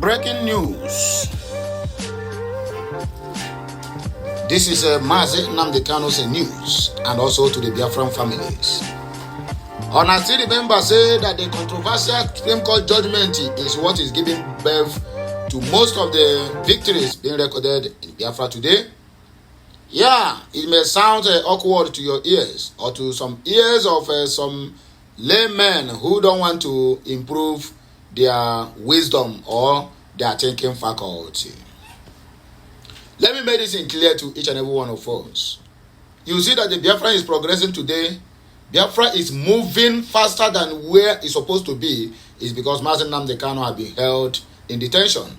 Breaking news. This is Mazi Nnamdi Kanu's news, and also to the Biafran families. And I still remember say that the controversial Supreme Court judgment is what is giving birth to most of the victories being recorded in Biafra today. Yeah, it may sound awkward to your ears or to some ears of some laymen who don't want to improve their wisdom or their thinking faculty. Let me make this clear to each and every one of us. You see that the Biafra is progressing today. Biafra is moving faster than where it's supposed to be, is because Mazi Nnamdi Kanu have been held in detention.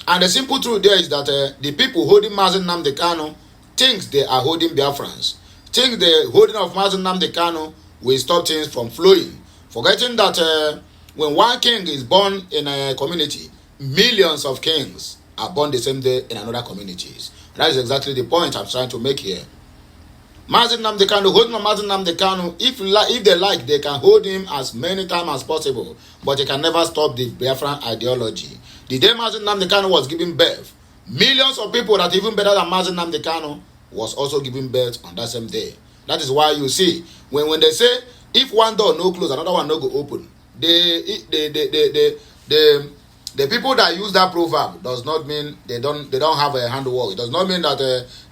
And the simple truth there is that the people holding Mazi Nnamdi Kanu thinks they are holding Biafrans. Think the holding of Mazi Nnamdi Kanu will stop things from flowing. Forgetting that when one king is born in a community, millions of kings are born the same day in another communities. That is exactly the point I'm trying to make here. Mazi Nnamdi Kanu, holding on Mazi Nnamdi Kanu, if they like, they can hold him as many times as possible, but they can never stop the Biafran ideology. The day Mazi Nnamdi Kanu was giving birth, millions of people that even better than Mazi Nnamdi Kanu was also giving birth on that same day. That is why you see, when they say, if one door no close, another one no go open, the people that use that proverb does not mean they don't have a handwork. It does not mean that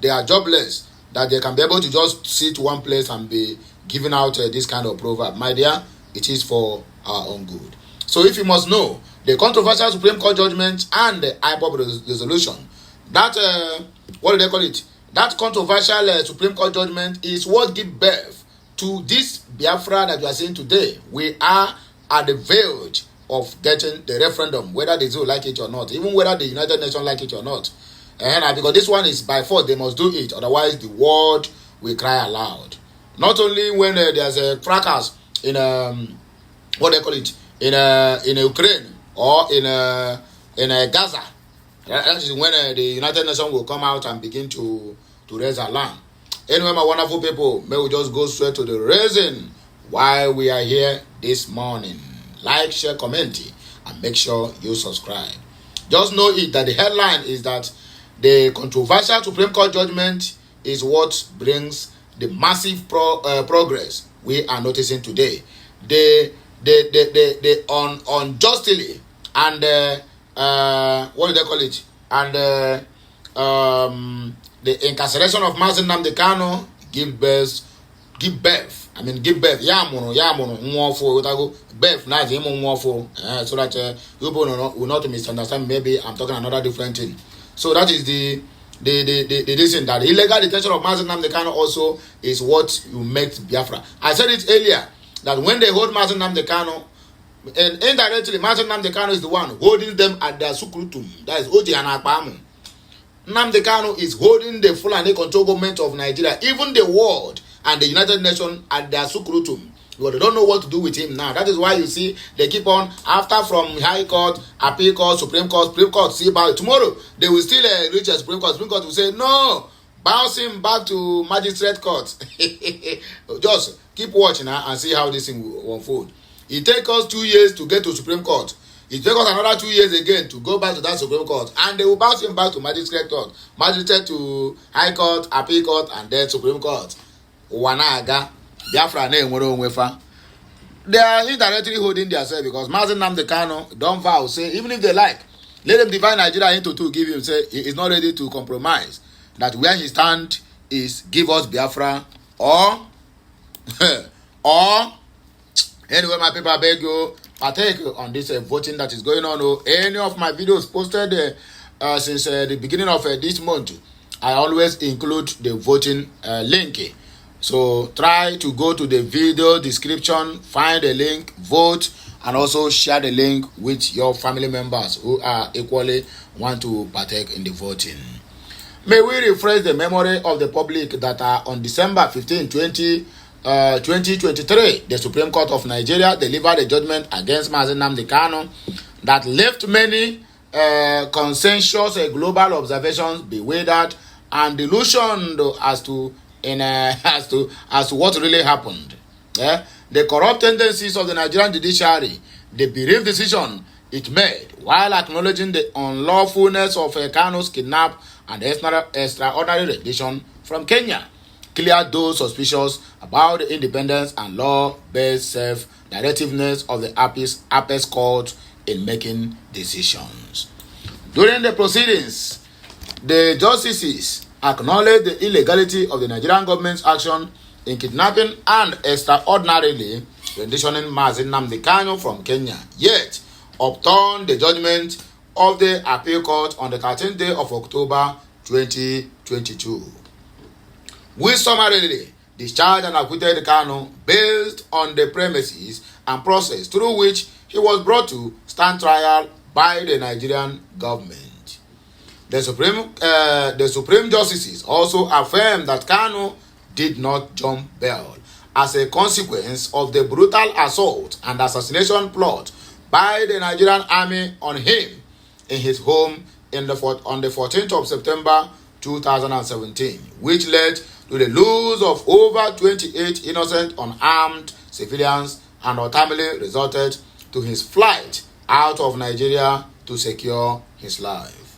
they are jobless, that they can be able to just sit one place and be giving out this kind of proverb. My dear, it is for our own good. So if you must know, the controversial Supreme Court judgment and the IPOB resolution, that, what do they call it? That controversial Supreme Court judgment is what gives birth to this Biafra that you are seeing today. We are at the verge of getting the referendum, whether they do like it or not, even whether the United Nations like it or not. And because this one is by force, they must do it, otherwise the world will cry aloud. Not only when there's a fracas in what they call it, in Ukraine or in Gaza. That is when the United Nations will come out and begin to raise alarm. Anyway, my wonderful people, may we just go straight to the reason why we are here this morning. Like, share, comment, and make sure you subscribe. Just know it that the headline is that the controversial Supreme Court judgment is what brings the massive progress we are noticing today. The unjustly and what do they call it? And the incarceration of Mazi Nnamdi Kanu give birth. I mean, give birth. Yamono, nwofo. Birth, na zimo nwofo. So that people will not misunderstand. Maybe I'm talking another different thing. So that is the reason that illegal detention of Mazi Nnamdi Kanu also is what you make Biafra. I said it earlier that when they hold Mazi Nnamdi Kanu, and indirectly Mazi Nnamdi Kanu is the one holding them at their sukrutum. That is Oji and Akpamu. Nnamdi Kanu is holding the full and control government of Nigeria, even the world and the United Nations at their sukrutum. But they don't know what to do with him now. That is why you see they keep on, after from High Court, Appeal Court, Supreme Court, see about tomorrow they will still reach a Supreme Court. Supreme Court will say no, bounce him back to Magistrate Court. Just keep watching and see how this thing will unfold. It takes us 2 years to get to Supreme Court. It takes us another 2 years again to go back to that Supreme Court, and they will bounce him back to Magistrate Court, Magistrate to High Court, Appeal Court, and then Supreme Court. Wanaga. Biafra name Wefa. They are indirectly holding themselves because Mazi Nnamdi Kanu don't vow, say, even if they like, let them divide Nigeria into two, give him, say, he is not ready to compromise. That where he stand is give us Biafra or, anyway, my people, I beg you, partake on this voting that is going on. Any of my videos posted since the beginning of this month, I always include the voting link. So try to go to the video description, find the link, vote, and also share the link with your family members who are equally want to partake in the voting. May we refresh the memory of the public that on December 15, 2023, the Supreme Court of Nigeria delivered a judgment against Mazi Nnamdi Kanu that left many consensus global observations bewildered and delusioned as to what really happened. The corrupt tendencies of the Nigerian judiciary, the bereaved decision it made while acknowledging the unlawfulness of Kanu's kidnap and extraordinary rendition from Kenya, cleared those suspicious about the independence and law-based self-directiveness of the apex court in making decisions. During the proceedings, the justices acknowledged the illegality of the Nigerian government's action in kidnapping and extraordinarily renditioning Mazi Nnamdi Kanu from Kenya, yet upturned the judgment of the appeal court on the 13th day of October 2022, which summarily discharged and acquitted Kanu based on the premises and process through which he was brought to stand trial by the Nigerian government. The Supreme Justices also affirmed that Kanu did not jump bail as a consequence of the brutal assault and assassination plot by the Nigerian army on him in his home on the 14th of September 2017, which led to the loss of over 28 innocent unarmed civilians and ultimately resulted to his flight out of Nigeria to secure his life.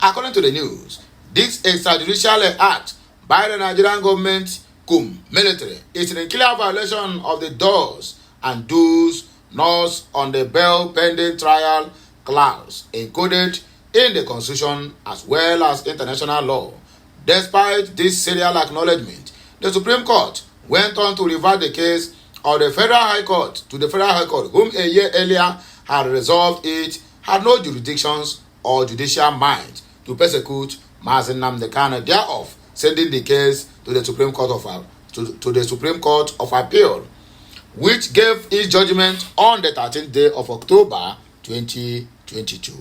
According to the news, this extrajudicial act by the Nigerian government military is in clear violation of the do's and do's not on the bail pending trial clause encoded in the Constitution as well as international law. Despite this serial acknowledgement, the Supreme Court went on to revert the case of the Federal High Court to the Federal High Court, whom a year earlier had resolved it had no jurisdictions or judicial might to persecute Mazi Nnamdi Kanu, thereof sending the case to the Supreme Court the Supreme Court of Appeal, which gave its judgment on the 13th day of October 2022.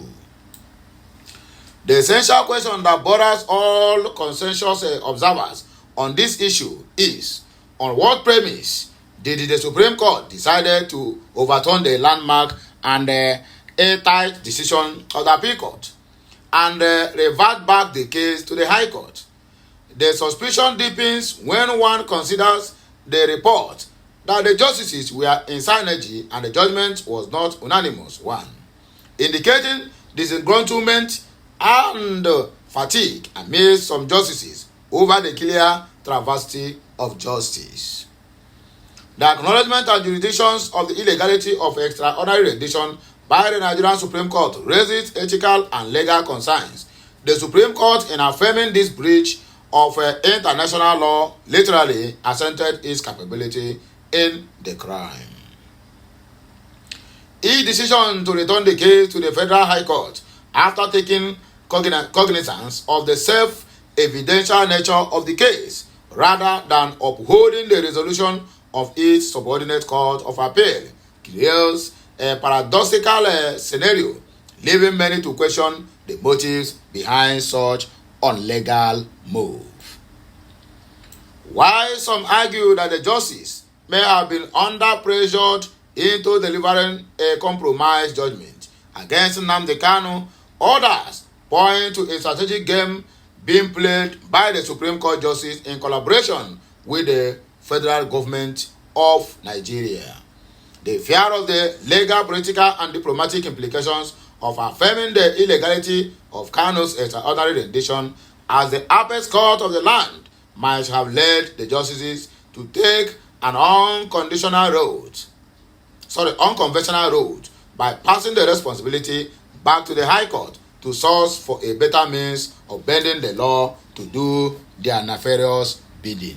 The essential question that bothers all conscientious observers on this issue is, on what premise did the Supreme Court decide to overturn the landmark and airtight decision of the Appeal Court and revert back the case to the High Court? The suspicion deepens when one considers the report that the justices were in synergy and the judgment was not unanimous one, indicating disgruntlement and fatigue amidst some justices over the clear travesty of justice. The acknowledgement and jurisdictions of the illegality of extraordinary rendition by the Nigerian Supreme Court raises ethical and legal concerns. The Supreme Court, in affirming this breach of international law, literally assented its capability in the crime. Its decision to return the case to the Federal High Court after taking cognizance of the self-evidential nature of the case rather than upholding the resolution of its subordinate court of appeal creates a paradoxical scenario, leaving many to question the motives behind such unlegal move. While some argue that the justice may have been under pressure into delivering a compromise judgment against Nnamdi Kanu, others point to a strategic game being played by the Supreme Court justice in collaboration with the federal government of Nigeria. The fear of the legal, political, and diplomatic implications of affirming the illegality of Kanu's extraordinary rendition as the apex court of the land might have led the justices to take an unconventional road by passing the responsibility back to the High Court to source for a better means of bending the law to do their nefarious bidding.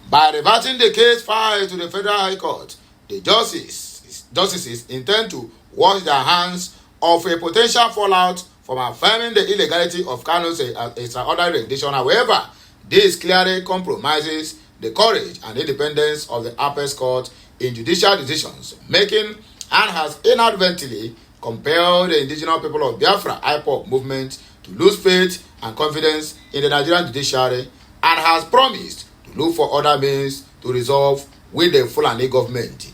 By reverting the case filed to the Federal High Court, the justices intend to wash their hands of a potential fallout from affirming the illegality of Kanu's extraordinary rendition. However, this clearly compromises the courage and independence of the apex court in judicial decisions making and has inadvertently compelled the indigenous people of Biafra IPOB movement to lose faith and confidence in the Nigerian judiciary and has promised to look for other means to resolve with the Fulani government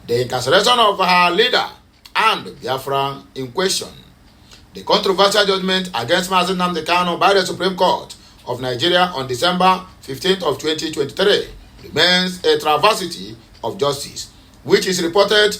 the incarceration of her leader and Biafra in question. The controversial judgment against Mazi Nnamdi Kanu by the Supreme Court of Nigeria on December 15th of 2023 remains a travesty of justice, which is reported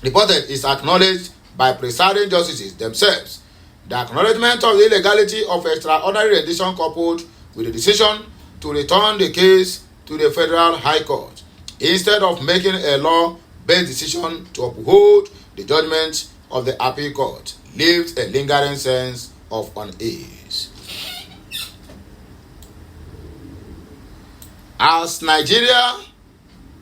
reported is acknowledged by presiding justices themselves. The acknowledgement of the illegality of extraordinary rendition coupled with the decision to return the case to the Federal High Court instead of making a law-based decision to uphold the judgment of the appeal court leaves a lingering sense of unease. As Nigeria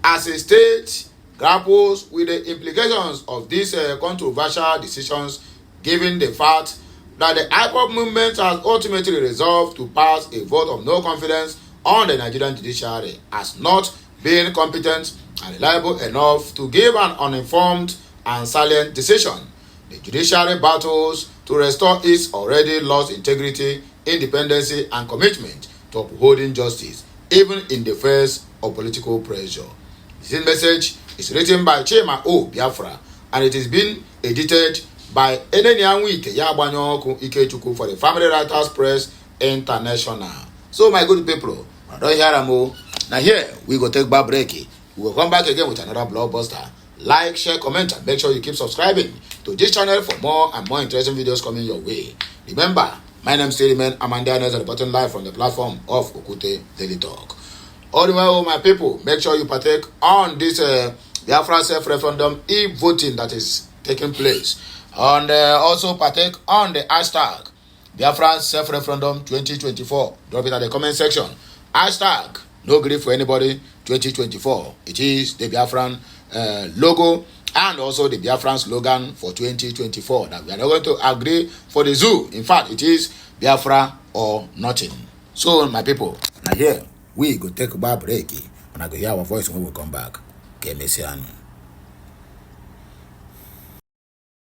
as a state grapples with the implications of these controversial decisions, given the fact that the IPOB movement has ultimately resolved to pass a vote of no confidence on the Nigerian judiciary as not being competent and reliable enough to give an uninformed and silent decision. The judiciary battles to restore its already lost integrity, independency, and commitment to upholding justice, even in the face of political pressure. This message is written by Chema O. Biafra, and it is being edited by Enenyanwike Yabanyoku Ikechukwu for the Family Writers Press International. So, my good people, I don't hear them. Now here, we go take back break. We will come back again with another blockbuster. Like, share, comment, and make sure you keep subscribing to this channel for more and more interesting videos coming your way. Remember, my name is still remain Amanda Nes, reporting live from the platform of Okute Daily Talk. All the way, my people, make sure you partake on this Biafran self-referendum e-voting that is taking place. And also partake on the hashtag Biafran self-referendum 2024. Drop it at the comment section. Hashtag no grief for anybody 2024. It is the Biafran logo and also the Biafran slogan for 2024. That we are not going to agree for the zoo. In fact, it is Biafra or nothing. So, my people, now here we go take a bar break and I go hear our voice when we come back. Okay, Messiano.